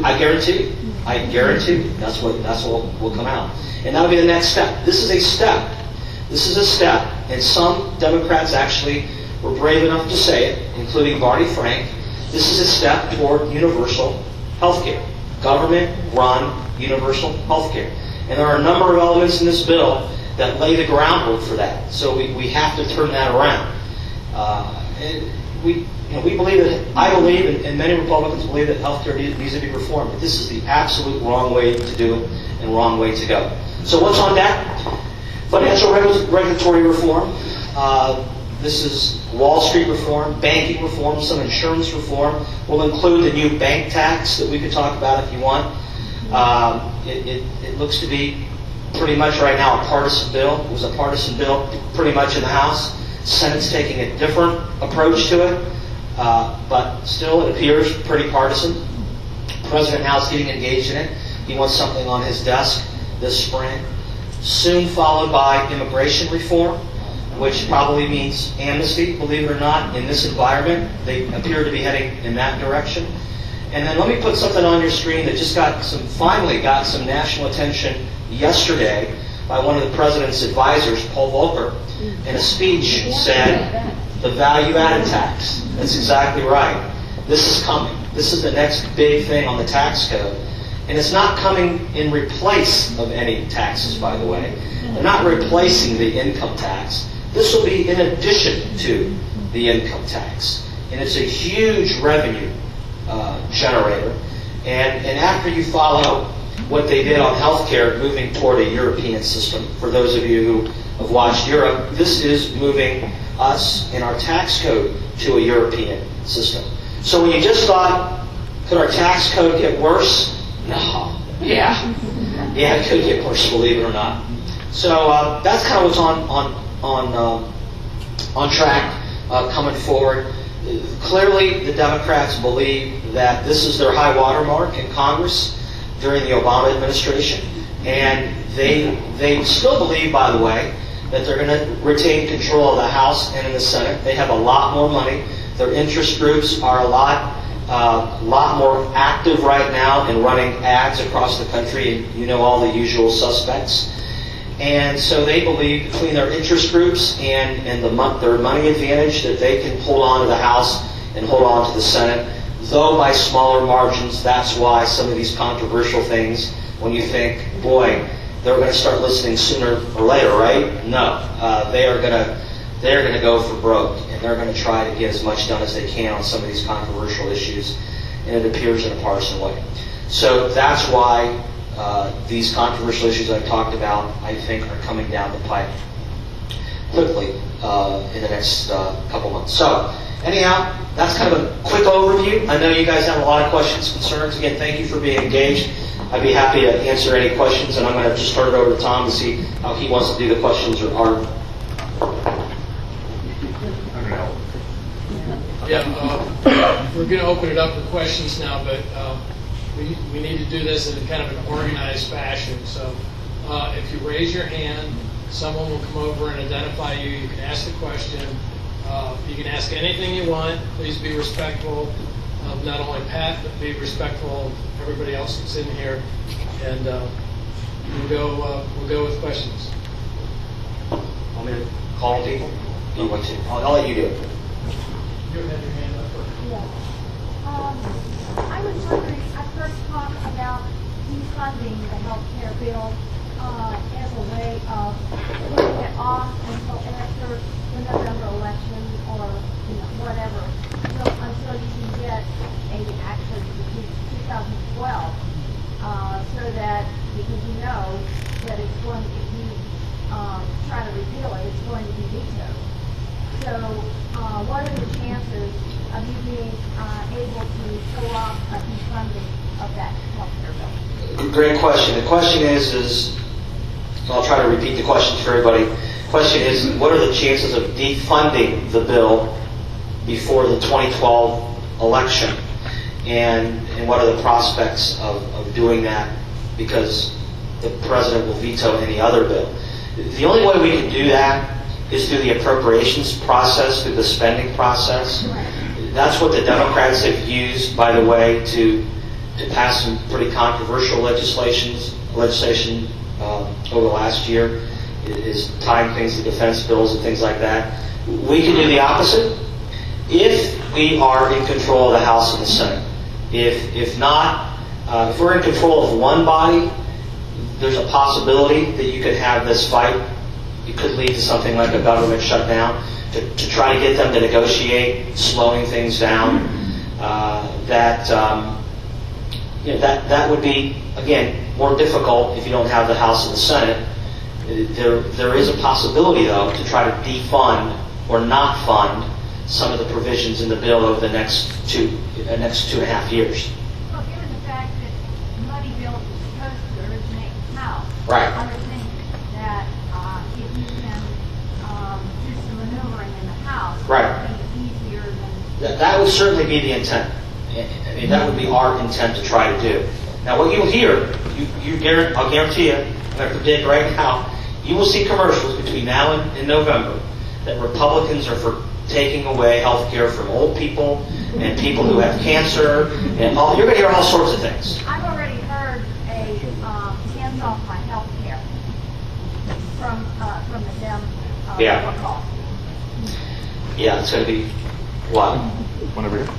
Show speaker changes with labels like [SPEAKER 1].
[SPEAKER 1] I guarantee that's what will come out. And that'll be the next step. This is a step. And some Democrats actually were brave enough to say it, including Barney Frank. This is a step toward universal health care. Government-run universal health care. And there are a number of elements in this bill that lay the groundwork for that. So we have to turn that around. And we believe that, I believe, and many Republicans believe that health care needs to be reformed. But this is the absolute wrong way to do it and wrong way to go. So what's on deck? Financial regulatory reform. This is Wall Street reform, banking reform, some insurance reform. We'll include the new bank tax that we could talk about if you want. It looks to be pretty much right now a partisan bill. It was a partisan bill pretty much in the House. Senate's taking a different approach to it, but still it appears pretty partisan. The President now is getting engaged in it. He wants something on his desk this spring. Soon followed by immigration reform, which probably means amnesty, believe it or not, in this environment. They appear to be heading in that direction. And then let me put something on your screen that just finally got some national attention yesterday by one of the President's advisors, Paul Volcker, in a speech said, the value-added tax. That's exactly right. This is coming. This is the next big thing on the tax code. And it's not coming in replace of any taxes, by the way. They're not replacing the income tax. This will be in addition to the income tax. And it's a huge revenue generator. And after you follow what they did on healthcare, moving toward a European system, for those of you who have watched Europe, this is moving us in our tax code to a European system. So when you just thought, could our tax code get worse? No. Yeah, it could get worse, believe it or not. So that's kind of what's on track coming forward. Clearly, the Democrats believe that this is their high water mark in Congress during the Obama administration, and they still believe, by the way, that they're going to retain control of the House and in the Senate. They have a lot more money. Their interest groups are a lot more active right now in running ads across the country, and you know all the usual suspects. And so they believe between their interest groups and their money advantage that they can hold on to the House and hold on to the Senate, though by smaller margins. That's why some of these controversial things, when you think, boy, they're going to start listening sooner or later, right? No, they're going to go for broke, and they're going to try to get as much done as they can on some of these controversial issues, and it appears in a partisan way. So that's why these controversial issues I've talked about, I think, are coming down the pipe quickly in the next couple months. So anyhow, that's kind of a quick overview. I know you guys have a lot of questions, concerns. Again, thank you for being engaged. I'd be happy to answer any questions, and I'm going to just turn it over to Tom to see how he wants to do the questions or are.
[SPEAKER 2] Yeah, we're going to open it up for questions now, but we need to do this in kind of an organized fashion. So if you raise your hand, someone will come over and identify you. You can ask the question. You can ask anything you want. Please be respectful of not only Pat, but be respectful of everybody else that's in here. And we'll go with questions.
[SPEAKER 1] Want me to call people? You want to? I'll let you do it.
[SPEAKER 2] You had your hand up first.
[SPEAKER 3] Yeah. I was wondering, I first talked about defunding the health care bill as a way of putting it off until after the November election or whatever, until you can get actually 2012, so that, because you know that it's going, if you try to repeal it, it's going to be vetoed. So what are the chances of you being able to pull off a defunding of that health care bill?
[SPEAKER 1] Great question. The question is I'll try to repeat the question for everybody. The question is, what are the chances of defunding the bill before the 2012 election? And what are the prospects of doing that, because the president will veto any other bill? The only way we can do that is through the appropriations process, through the spending process. That's what the Democrats have used, by the way, to to pass some pretty controversial legislation over the last year, is tying things to defense bills and things like that. We can do the opposite if we are in control of the House and the Senate. If not, if we're in control of one body, there's a possibility that you could have this fight. It could lead to something like a government shutdown to try to get them to negotiate, slowing things down. That would be, again, more difficult if you don't have the House and the Senate. There is a possibility, though, to try to defund or not fund some of the provisions in the bill over the next 2.5 years.
[SPEAKER 3] Well, given the fact that the money bill is supposed to originate in the House,
[SPEAKER 1] Right.
[SPEAKER 3] I would think that if you can do some maneuvering in the House,
[SPEAKER 1] Right.
[SPEAKER 3] it would be easier than...
[SPEAKER 1] That would certainly be the intent. I mean, that would be our intent to try to do. Now, what you'll hear, I'll guarantee you, I'm going to predict right now, you will see commercials between now and November that Republicans are for taking away health care from old people and people who have cancer, and you're going to hear all sorts of things.
[SPEAKER 3] I've already heard a hands off my health care from the Dem
[SPEAKER 1] Yeah.
[SPEAKER 3] call.
[SPEAKER 1] Yeah, it's going to be what?
[SPEAKER 4] One over here.